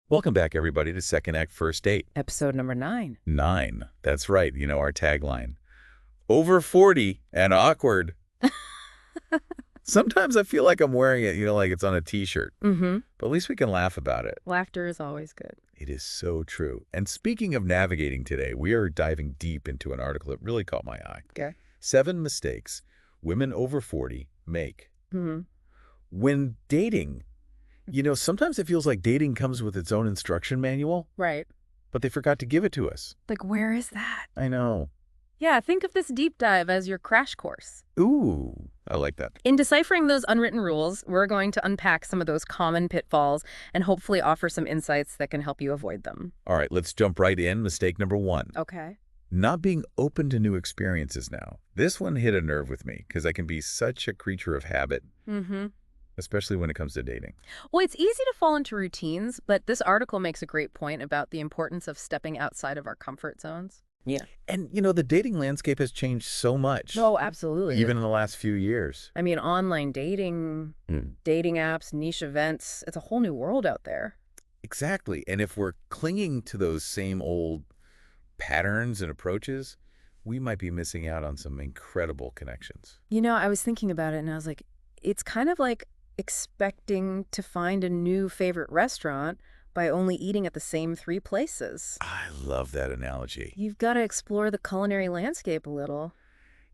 Welcome back, everybody, to Second Act First Date. Episode number 9. 9. That's right, our tagline. Over 40 and awkward. Sometimes I feel like I'm wearing it, like it's on a T-shirt. Mm-hmm. But at least we can laugh about it. Laughter is always good. It is so true. And speaking of navigating today, we are diving deep into an article that really caught my eye. Okay. 7 mistakes women over 40 make. Mm-hmm. When dating, sometimes it feels like dating comes with its own instruction manual, Right. but they forgot to give it to us. Like, where is that? I know. Yeah, think of this deep dive as your crash course. Ooh, I like that. In deciphering those unwritten rules, we're going to unpack some of those common pitfalls and hopefully offer some insights that can help you avoid them. All right, let's jump right in. Mistake number 1. Okay. Not being open to new experiences now. This one hit a nerve with me because I can be such a creature of habit, Mm-hmm. especially when it comes to dating. Well, it's easy to fall into routines, but this article makes a great point about the importance of stepping outside of our comfort zones. Yeah. And, the dating landscape has changed so much. Oh, absolutely. Even in the last few years. I mean, online dating, dating apps, niche events, it's a whole new world out there. Exactly. And if we're clinging to those same old patterns and approaches, we might be missing out on some incredible connections. I was thinking about it and I was like, it's kind of like expecting to find a new favorite restaurant by only eating at the same 3 places. I love that analogy. You've got to explore the culinary landscape a little.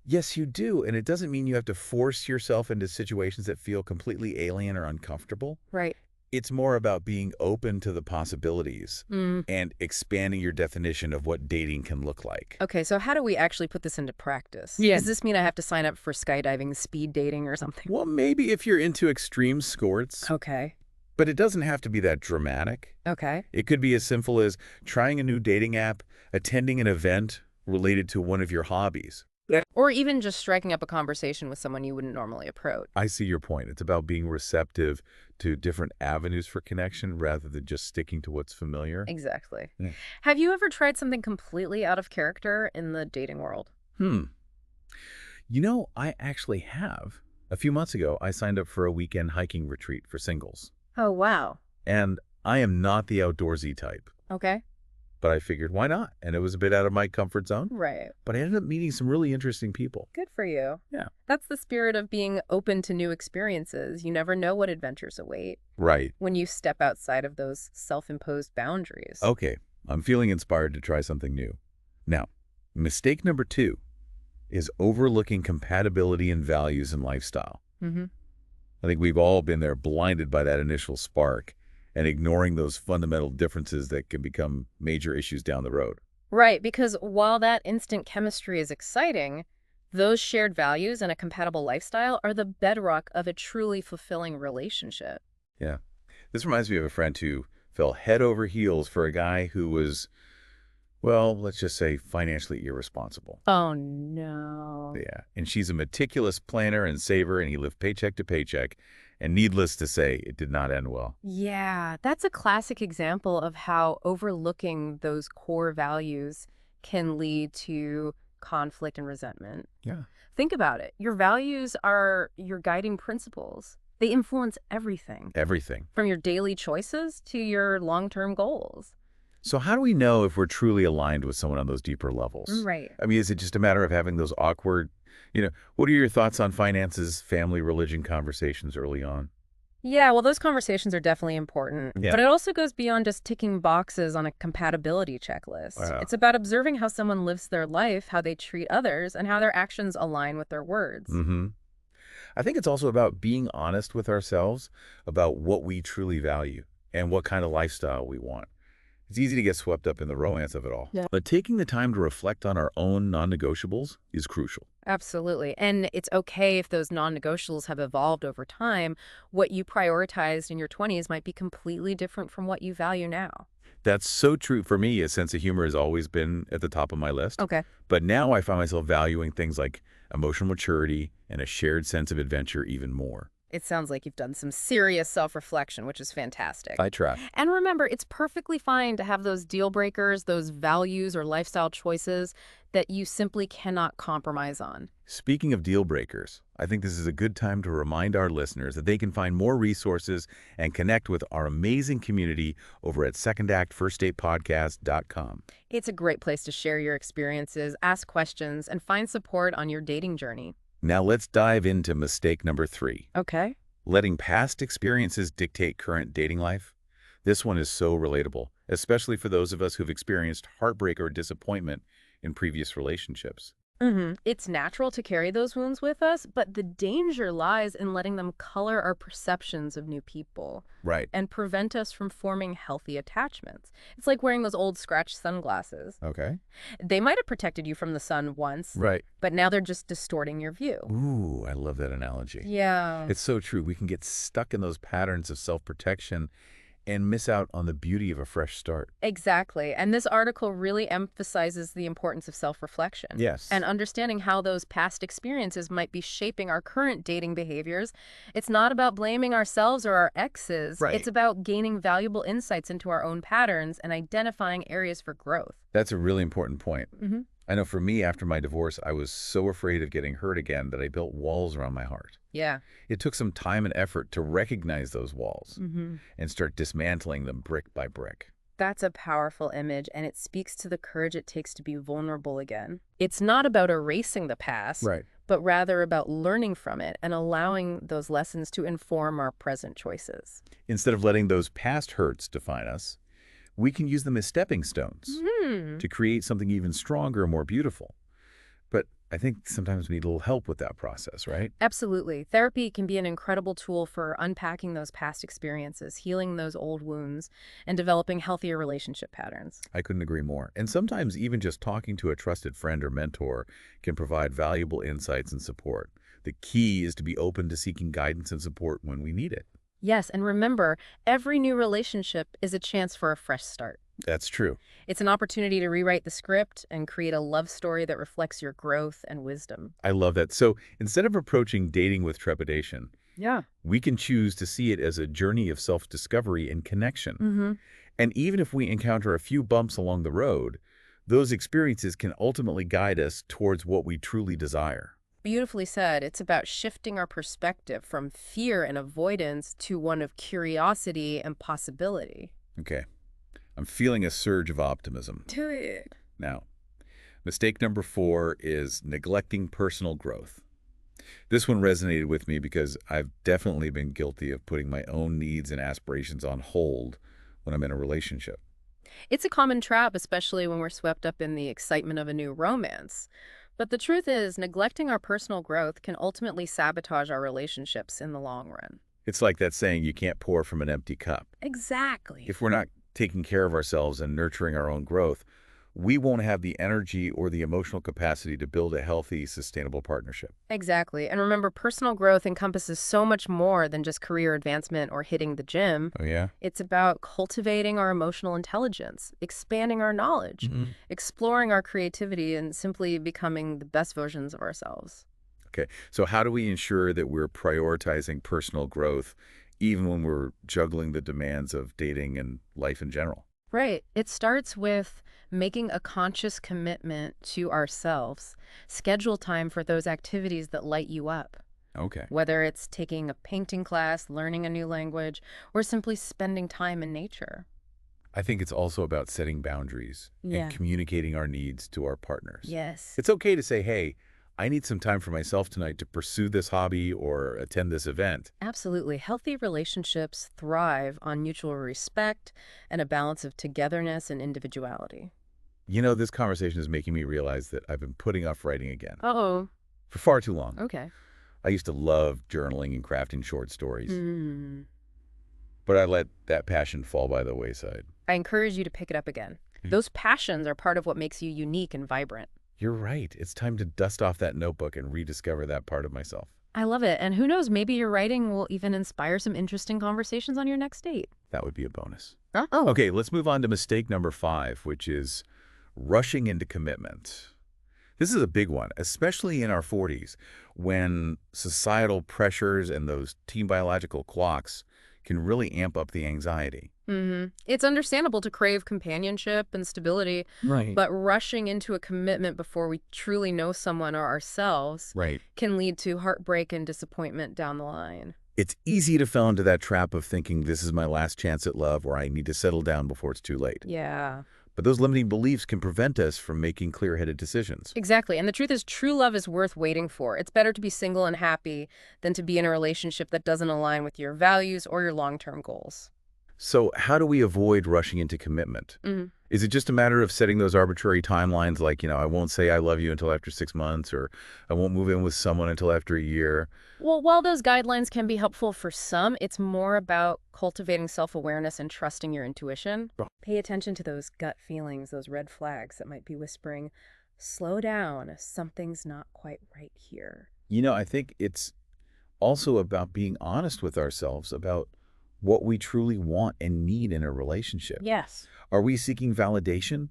Yes, you do. And it doesn't mean you have to force yourself into situations that feel completely alien or uncomfortable. Right. It's more about being open to the possibilities Mm. and expanding your definition of what dating can look like. Okay, so how do we actually put this into practice? Yeah. Does this mean I have to sign up for skydiving, speed dating, or something? Well, maybe if you're into extreme sports, Okay. but it doesn't have to be that dramatic. Okay. It could be as simple as trying a new dating app, attending an event related to one of your hobbies. Or even just striking up a conversation with someone you wouldn't normally approach. I see your point. It's about being receptive to different avenues for connection rather than just sticking to what's familiar. Exactly. Yeah. Have you ever tried something completely out of character in the dating world? I actually have. A few months ago, I signed up for a weekend hiking retreat for singles. Oh, wow. And I am not the outdoorsy type, Okay. but I figured why not? And it was a bit out of my comfort zone, Right. but I ended up meeting some really interesting people. Good for you. Yeah. That's the spirit of being open to new experiences. You never know what adventures await Right. when you step outside of those self-imposed boundaries. Okay, I'm feeling inspired to try something new. Now, mistake number 2 is overlooking compatibility in values and lifestyle. Mm-hmm. I think we've all been there, blinded by that initial spark and ignoring those fundamental differences that can become major issues down the road. Right, because while that instant chemistry is exciting, those shared values and a compatible lifestyle are the bedrock of a truly fulfilling relationship. Yeah. This reminds me of a friend who fell head over heels for a guy who was, well, let's just say financially irresponsible. Oh, no. Yeah. And she's a meticulous planner and saver, and he lived paycheck to paycheck. And needless to say, it did not end well. Yeah, that's a classic example of how overlooking those core values can lead to conflict and resentment. Yeah. Think about it. Your values are your guiding principles. They influence everything, Everything. from your daily choices to your long-term goals. So how do we know if we're truly aligned with someone on those deeper levels? Right. I mean, is it just a matter of having those awkward, what are your thoughts on finances, family, religion conversations early on? Yeah, well, those conversations are definitely important. Yeah. But it also goes beyond just ticking boxes on a compatibility checklist. Wow. It's about observing how someone lives their life, how they treat others, and how their actions align with their words. Mm-hmm. I think it's also about being honest with ourselves about what we truly value and what kind of lifestyle we want. It's easy to get swept up in the romance of it all. Yeah. But taking the time to reflect on our own non-negotiables is crucial. Absolutely. And it's okay if those non-negotiables have evolved over time. What you prioritized in your 20s might be completely different from what you value now. That's so true for me. A sense of humor has always been at the top of my list. Okay. But now I find myself valuing things like emotional maturity and a shared sense of adventure even more. It sounds like you've done some serious self-reflection, which is fantastic. I try. And remember, it's perfectly fine to have those deal breakers, those values or lifestyle choices that you simply cannot compromise on. Speaking of deal breakers, I think this is a good time to remind our listeners that they can find more resources and connect with our amazing community over at secondactfirstdatepodcast.com. It's a great place to share your experiences, ask questions, and find support on your dating journey. Now let's dive into mistake number 3. Okay. Letting past experiences dictate current dating life. This one is so relatable, especially for those of us who've experienced heartbreak or disappointment in previous relationships. It's natural to carry those wounds with us, but the danger lies in letting them color our perceptions of new people Right. and prevent us from forming healthy attachments. It's like wearing those old scratch sunglasses. Okay. They might have protected you from the sun once, Right. but now they're just distorting your view. Ooh, I love that analogy. Yeah. It's so true. We can get stuck in those patterns of self-protection and miss out on the beauty of a fresh start. Exactly. And this article really emphasizes the importance of self-reflection. Yes. And understanding how those past experiences might be shaping our current dating behaviors. It's not about blaming ourselves or our exes. Right. It's about gaining valuable insights into our own patterns and identifying areas for growth. That's a really important point. Mm-hmm. I know for me, after my divorce, I was so afraid of getting hurt again that I built walls around my heart. Yeah. It took some time and effort to recognize those walls and start dismantling them brick by brick. That's a powerful image, and it speaks to the courage it takes to be vulnerable again. It's not about erasing the past, Right. but rather about learning from it and allowing those lessons to inform our present choices. Instead of letting those past hurts define us, we can use them as stepping stones to create something even stronger and more beautiful. But I think sometimes we need a little help with that process, right? Absolutely. Therapy can be an incredible tool for unpacking those past experiences, healing those old wounds, and developing healthier relationship patterns. I couldn't agree more. And sometimes even just talking to a trusted friend or mentor can provide valuable insights and support. The key is to be open to seeking guidance and support when we need it. Yes, and remember, every new relationship is a chance for a fresh start. That's true. It's an opportunity to rewrite the script and create a love story that reflects your growth and wisdom. I love that. So instead of approaching dating with trepidation, Yeah. we can choose to see it as a journey of self-discovery and connection. And even if we encounter a few bumps along the road, those experiences can ultimately guide us towards what we truly desire. Beautifully said. It's about shifting our perspective from fear and avoidance to one of curiosity and possibility. Okay. I'm feeling a surge of optimism. Do it. Now, mistake number 4 is neglecting personal growth. This one resonated with me because I've definitely been guilty of putting my own needs and aspirations on hold when I'm in a relationship. It's a common trap, especially when we're swept up in the excitement of a new romance. But the truth is, neglecting our personal growth can ultimately sabotage our relationships in the long run. It's like that saying, you can't pour from an empty cup. Exactly. If we're not taking care of ourselves and nurturing our own growth, we won't have the energy or the emotional capacity to build a healthy, sustainable partnership. Exactly. And remember, personal growth encompasses so much more than just career advancement or hitting the gym. Oh, yeah? It's about cultivating our emotional intelligence, expanding our knowledge, exploring our creativity, and simply becoming the best versions of ourselves. Okay, so how do we ensure that we're prioritizing personal growth even when we're juggling the demands of dating and life in general? Right. It starts with making a conscious commitment to ourselves. Schedule time for those activities that light you up. Okay. Whether it's taking a painting class, learning a new language, or simply spending time in nature. I think it's also about setting boundaries Yeah. and communicating our needs to our partners. Yes. It's okay to say, hey, I need some time for myself tonight to pursue this hobby or attend this event. Absolutely. Healthy relationships thrive on mutual respect and a balance of togetherness and individuality. You know, this conversation is making me realize that I've been putting off writing again Uh-oh. for far too long. Okay. I used to love journaling and crafting short stories, Mm. but I let that passion fall by the wayside. I encourage you to pick it up again. Those passions are part of what makes you unique and vibrant. You're right. It's time to dust off that notebook and rediscover that part of myself. I love it. And who knows, maybe your writing will even inspire some interesting conversations on your next date. That would be a bonus. Oh. Okay, let's move on to mistake number 5, which is rushing into commitment. This is a big one, especially in our 40s, when societal pressures and those team biological clocks can really amp up the anxiety. It's understandable to crave companionship and stability, Right. but rushing into a commitment before we truly know someone or ourselves Right. can lead to heartbreak and disappointment down the line. It's easy to fall into that trap of thinking this is my last chance at love or I need to settle down before it's too late. Yeah. But those limiting beliefs can prevent us from making clear-headed decisions. Exactly. And the truth is, true love is worth waiting for. It's better to be single and happy than to be in a relationship that doesn't align with your values or your long-term goals. So how do we avoid rushing into commitment? Mhm. Is it just a matter of setting those arbitrary timelines like, I won't say I love you until after 6 months, or I won't move in with someone until after a year? Well, while those guidelines can be helpful for some, it's more about cultivating self-awareness and trusting your intuition. Pay attention to those gut feelings, those red flags that might be whispering, slow down, something's not quite right here. I think it's also about being honest with ourselves about what we truly want and need in a relationship. Yes. Are we seeking validation,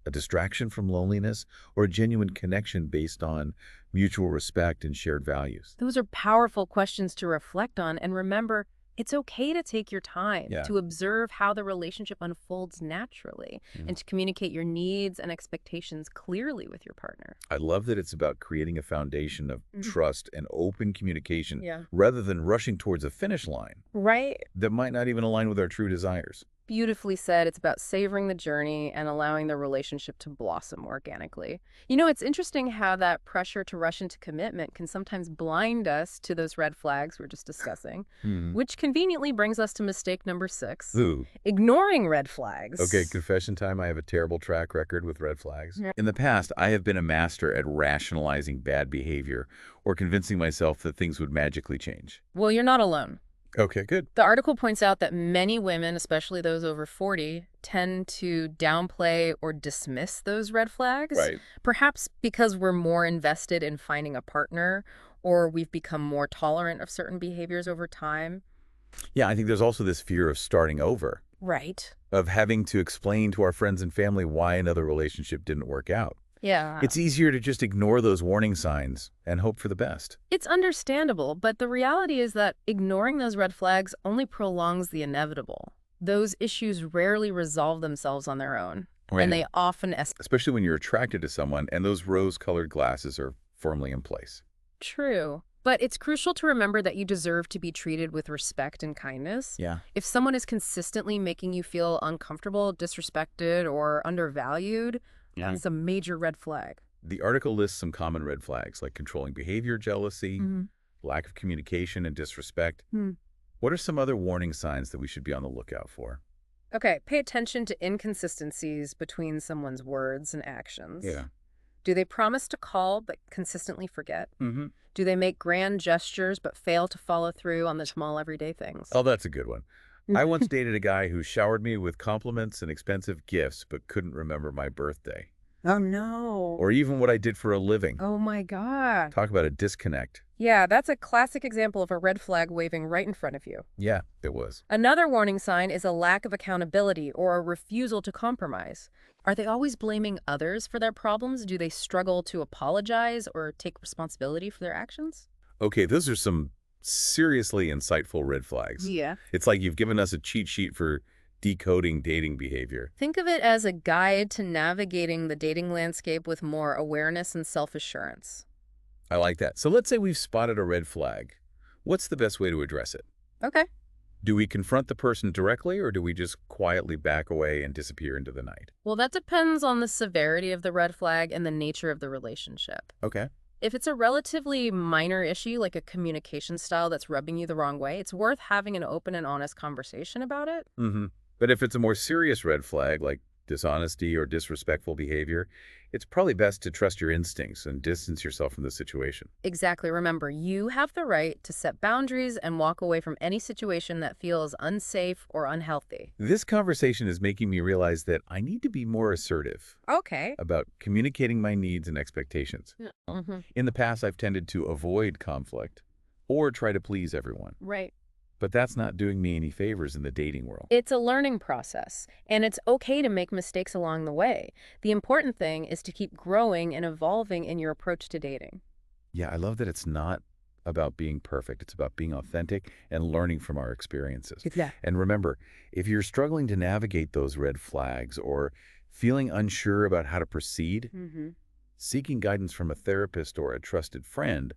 a distraction from loneliness, or a genuine connection based on mutual respect and shared values? Those are powerful questions to reflect on. And remember, it's okay to take your time, Yeah. to observe how the relationship unfolds naturally, and to communicate your needs and expectations clearly with your partner. I love that it's about creating a foundation of Mhm. trust and open communication Yeah. rather than rushing towards a finish line Right? that might not even align with our true desires. Beautifully said. It's about savoring the journey and allowing the relationship to blossom organically. It's interesting how that pressure to rush into commitment can sometimes blind us to those red flags we're just discussing, which conveniently brings us to mistake number 6, Ooh. ignoring red flags. Okay, confession time. I have a terrible track record with red flags. Yeah. In the past, I have been a master at rationalizing bad behavior or convincing myself that things would magically change. Well, you're not alone. Okay, good. The article points out that many women, especially those over 40, tend to downplay or dismiss those red flags. Right. Perhaps because we're more invested in finding a partner or we've become more tolerant of certain behaviors over time. Yeah, I think there's also this fear of starting over, Right. of having to explain to our friends and family why another relationship didn't work out. Yeah. It's easier to just ignore those warning signs and hope for the best. It's understandable, but the reality is that ignoring those red flags only prolongs the inevitable. Those issues rarely resolve themselves on their own, Right. and they often Especially when you're attracted to someone and those rose-colored glasses are firmly in place. True. But it's crucial to remember that you deserve to be treated with respect and kindness. Yeah. If someone is consistently making you feel uncomfortable, disrespected, or undervalued, that's a major red flag. The article lists some common red flags like controlling behavior, jealousy, Mm-hmm. lack of communication, and disrespect. Hmm. What are some other warning signs that we should be on the lookout for? Okay, pay attention to inconsistencies between someone's words and actions. Yeah. Do they promise to call but consistently forget? Mm-hmm. Do they make grand gestures but fail to follow through on the small everyday things? Oh, that's a good one. I once dated a guy who showered me with compliments and expensive gifts but couldn't remember my birthday Oh, no. or even what I did for a living. Oh, my God. Talk about a disconnect. Yeah, that's a classic example of a red flag waving right in front of you. Yeah, it was. Another warning sign is a lack of accountability or a refusal to compromise. Are they always blaming others for their problems? Do they struggle to apologize or take responsibility for their actions? Okay, those are some seriously insightful red flags. Yeah. It's like you've given us a cheat sheet for decoding dating behavior. Think of it as a guide to navigating the dating landscape with more awareness and self-assurance. I like that. So let's say we've spotted a red flag. What's the best way to address it? Okay. Do we confront the person directly or do we just quietly back away and disappear into the night? Well, that depends on the severity of the red flag and the nature of the relationship. Okay. If it's a relatively minor issue, like a communication style that's rubbing you the wrong way, it's worth having an open and honest conversation about it. Mm-hmm. But if it's a more serious red flag, like dishonesty or disrespectful behavior, it's probably best to trust your instincts and distance yourself from the situation. Exactly. Remember, you have the right to set boundaries and walk away from any situation that feels unsafe or unhealthy. This conversation is making me realize that I need to be more assertive Okay. about communicating my needs and expectations. Mm-hmm. In the past, I've tended to avoid conflict or try to please everyone. Right. But that's not doing me any favors in the dating world. It's a learning process, and it's okay to make mistakes along the way. The important thing is to keep growing and evolving in your approach to dating. Yeah, I love that it's not about being perfect. It's about being authentic and learning from our experiences. Exactly. And remember, if you're struggling to navigate those red flags or feeling unsure about how to proceed, seeking guidance from a therapist or a trusted friend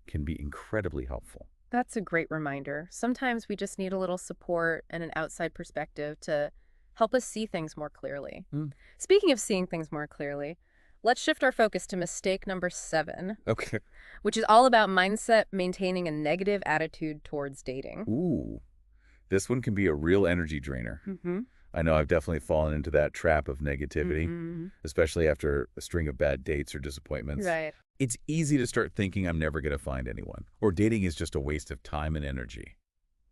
can be incredibly helpful. That's a great reminder. Sometimes we just need a little support and an outside perspective to help us see things more clearly. Mm. Speaking of seeing things more clearly, let's shift our focus to mistake number 7, Okay. which is all about mindset maintaining a negative attitude towards dating. Ooh, this one can be a real energy drainer. Mm-hmm. I know I've definitely fallen into that trap of negativity, Mm-hmm. especially after a string of bad dates or disappointments. Right. It's easy to start thinking I'm never going to find anyone, or dating is just a waste of time and energy.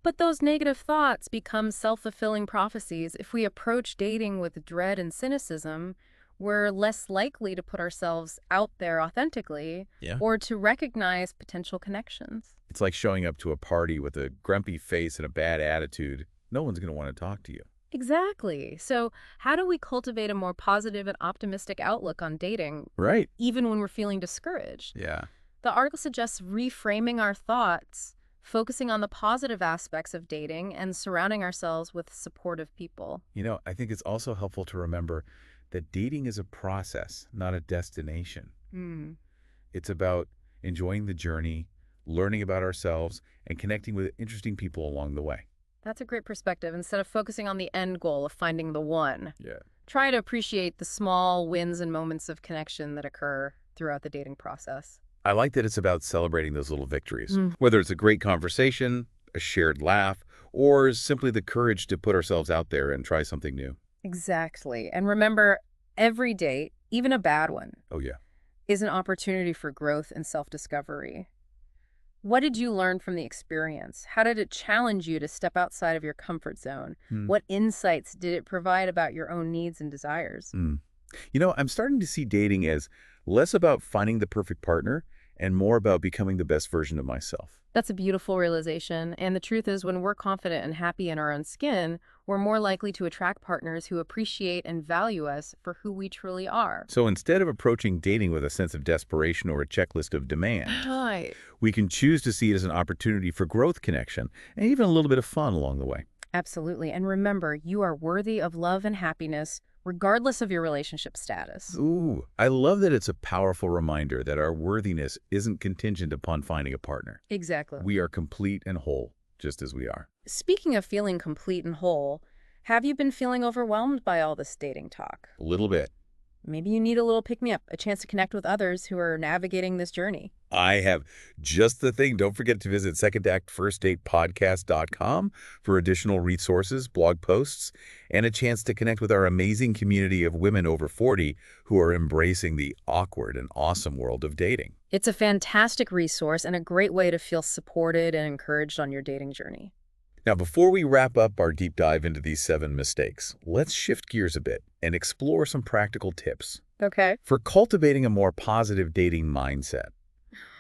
But those negative thoughts become self-fulfilling prophecies. If we approach dating with dread and cynicism, we're less likely to put ourselves out there authentically Yeah. or to recognize potential connections. It's like showing up to a party with a grumpy face and a bad attitude. No one's going to want to talk to you. Exactly. So how do we cultivate a more positive and optimistic outlook on dating, Right. even when we're feeling discouraged? Yeah. The article suggests reframing our thoughts, focusing on the positive aspects of dating, and surrounding ourselves with supportive people. You know, I think it's also helpful to remember that dating is a process, not a destination. Hmm. It's about enjoying the journey, learning about ourselves, and connecting with interesting people along the way. That's a great perspective. Instead of focusing on the end goal of finding the one, Yeah. try to appreciate the small wins and moments of connection that occur throughout the dating process. I like that it's about celebrating those little victories, Mm. whether it's a great conversation, a shared laugh, or simply the courage to put ourselves out there and try something new. Exactly. And remember, every date, even a bad one, Oh, yeah. is an opportunity for growth and self-discovery. What did you learn from the experience? How did it challenge you to step outside of your comfort zone? Hmm. What insights did it provide about your own needs and desires? Hmm. You know, I'm starting to see dating as less about finding the perfect partner and more about becoming the best version of myself. That's a beautiful realization. And the truth is, when we're confident and happy in our own skin, we're more likely to attract partners who appreciate and value us for who we truly are. So instead of approaching dating with a sense of desperation or a checklist of demand, Right. we can choose to see it as an opportunity for growth, connection, and even a little bit of fun along the way. Absolutely. And remember, you are worthy of love and happiness, regardless of your relationship status. Ooh, I love that it's a powerful reminder that our worthiness isn't contingent upon finding a partner. Exactly. We are complete and whole, just as we are. Speaking of feeling complete and whole, have you been feeling overwhelmed by all this dating talk? A little bit. Maybe you need a little pick-me-up, a chance to connect with others who are navigating this journey. I have just the thing. Don't forget to visit secondactfirstdatepodcast.com for additional resources, blog posts, and a chance to connect with our amazing community of women over 40 who are embracing the awkward and awesome world of dating. It's a fantastic resource and a great way to feel supported and encouraged on your dating journey. Now, before we wrap up our deep dive into these 7 mistakes, let's shift gears a bit and explore some practical tips Okay. for cultivating a more positive dating mindset.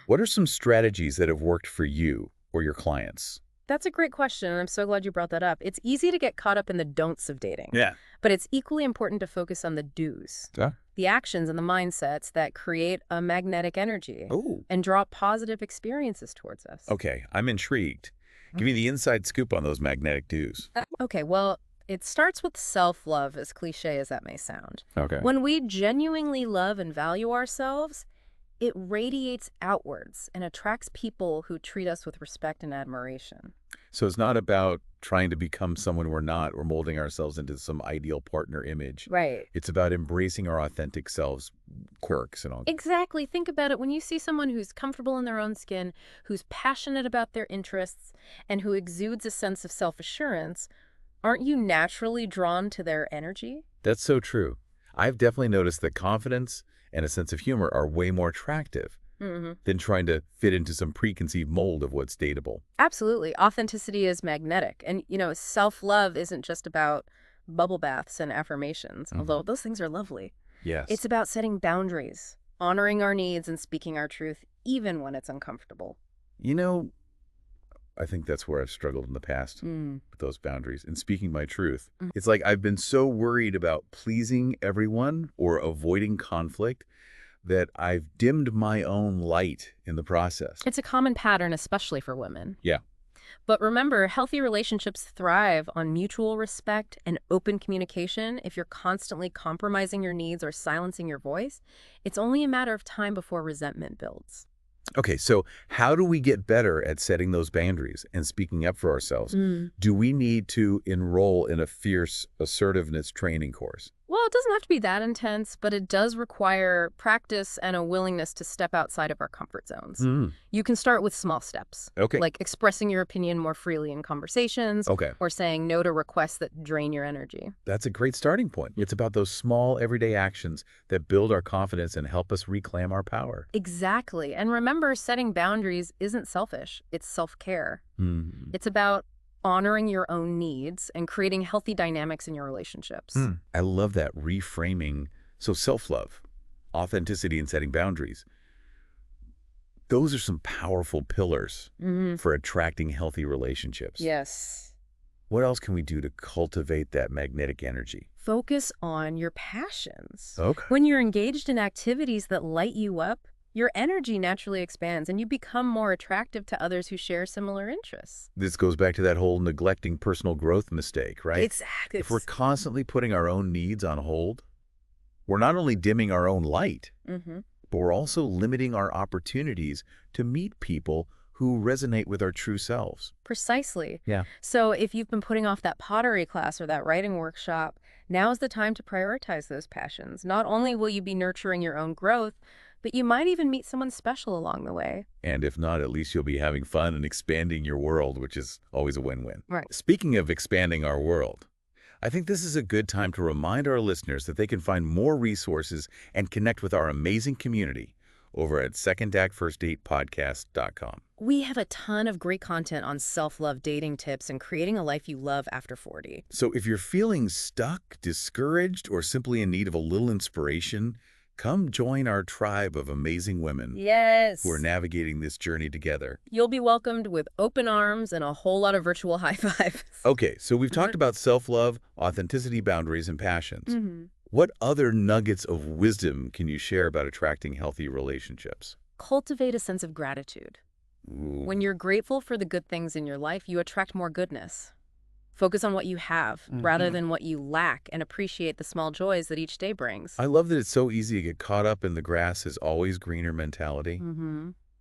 What are some strategies that have worked for you or your clients? That's a great question, and I'm so glad you brought that up. It's easy to get caught up in the don'ts of dating, Yeah. but it's equally important to focus on the do's, the actions and the mindsets that create a magnetic energy Oh, and draw positive experiences towards us. okay. I'm intrigued. Give me the inside scoop on those magnetic do's. Okay, well, it starts with self-love, as cliche as that may sound. Okay. When we genuinely love and value ourselves, it radiates outwards and attracts people who treat us with respect and admiration. So it's not about trying to become someone we're not or molding ourselves into some ideal partner image. Right. It's about embracing our authentic selves, quirks and all. Exactly. Think about it. When you see someone who's comfortable in their own skin, who's passionate about their interests, and who exudes a sense of self-assurance, aren't you naturally drawn to their energy? That's so true. I've definitely noticed that confidence and a sense of humor are way more attractive than trying to fit into some preconceived mold of what's dateable. Absolutely. Authenticity is magnetic. And, self-love isn't just about bubble baths and affirmations, although those things are lovely. Yes. It's about setting boundaries, honoring our needs, and speaking our truth, even when it's uncomfortable. You know, I think that's where I've struggled in the past Mm. with those boundaries. And speaking my truth, it's like I've been so worried about pleasing everyone or avoiding conflict that I've dimmed my own light in the process. It's a common pattern, especially for women. Yeah. But remember, healthy relationships thrive on mutual respect and open communication. If you're constantly compromising your needs or silencing your voice, it's only a matter of time before resentment builds. Okay, so how do we get better at setting those boundaries and speaking up for ourselves? Do we need to enroll in a fierce assertiveness training course? Well, it doesn't have to be that intense, but it does require practice and a willingness to step outside of our comfort zones. Mm. You can start with small steps, Okay. like expressing your opinion more freely in conversations Okay. or saying no to requests that drain your energy. That's a great starting point. It's about those small everyday actions that build our confidence and help us reclaim our power. Exactly. And remember, setting boundaries isn't selfish, it's self-care. Mm. It's about honoring your own needs and creating healthy dynamics in your relationships. I love that reframing. So self-love, authenticity, and setting boundaries. Those are some powerful pillars for attracting healthy relationships. Yes. What else can we do to cultivate that magnetic energy? Focus on your passions. Okay. When you're engaged in activities that light you up, your energy naturally expands and you become more attractive to others who share similar interests. This goes back to that whole neglecting personal growth mistake, right? Exactly. If we're constantly putting our own needs on hold, we're not only dimming our own light, but we're also limiting our opportunities to meet people who resonate with our true selves. Precisely. Yeah. So if you've been putting off that pottery class or that writing workshop, now's the time to prioritize those passions. Not only will you be nurturing your own growth, but you might even meet someone special along the way. And if not, at least you'll be having fun and expanding your world, which is always a win-win. Right. Speaking of expanding our world, I think this is a good time to remind our listeners that they can find more resources and connect with our amazing community over at secondactfirstdatepodcast.com. We have a ton of great content on self-love, dating tips, and creating a life you love after 40. So if you're feeling stuck, discouraged, or simply in need of a little inspiration, come join our tribe of amazing women Yes. who are navigating this journey together. You'll be welcomed with open arms and a whole lot of virtual high fives. Okay, so we've talked about self-love, authenticity, boundaries, and passions. Mm-hmm. What other nuggets of wisdom can you share about attracting healthy relationships? Cultivate a sense of gratitude. Ooh. When you're grateful for the good things in your life, you attract more goodness. Focus on what you have rather than what you lack and appreciate the small joys that each day brings. I love that it's so easy to get caught up in the grass is always greener mentality.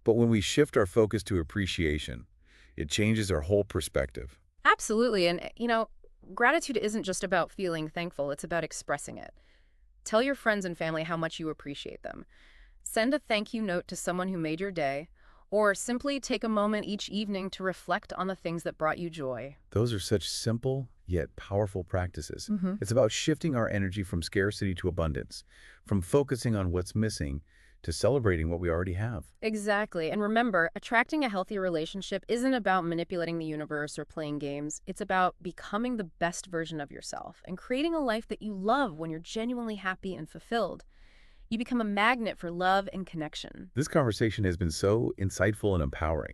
But when we shift our focus to appreciation, it changes our whole perspective. Absolutely. And, gratitude isn't just about feeling thankful. It's about expressing it. Tell your friends and family how much you appreciate them. Send a thank you note to someone who made your day, or simply take a moment each evening to reflect on the things that brought you joy. Those are such simple yet powerful practices. It's about shifting our energy from scarcity to abundance, from focusing on what's missing to celebrating what we already have. Exactly. And remember, attracting a healthy relationship isn't about manipulating the universe or playing games. It's about becoming the best version of yourself and creating a life that you love when you're genuinely happy and fulfilled. You become a magnet for love and connection. This conversation has been so insightful and empowering.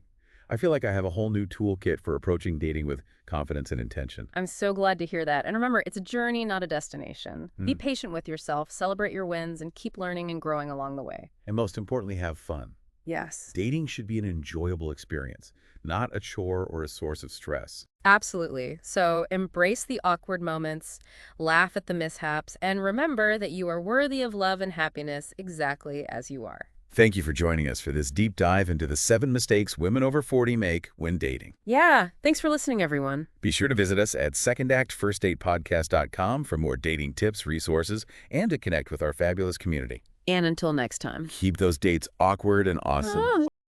I feel like I have a whole new toolkit for approaching dating with confidence and intention. I'm so glad to hear that. And remember, it's a journey, not a destination. Be patient with yourself, celebrate your wins, and keep learning and growing along the way. And most importantly, have fun. Yes. Dating should be an enjoyable experience, not a chore or a source of stress. Absolutely. So embrace the awkward moments, laugh at the mishaps, and remember that you are worthy of love and happiness exactly as you are. Thank you for joining us for this deep dive into the 7 mistakes women over 40 make when dating. Yeah. Thanks for listening, everyone. Be sure to visit us at secondactfirstdatepodcast.com for more dating tips, resources, and to connect with our fabulous community. And until next time. Keep those dates awkward and awesome.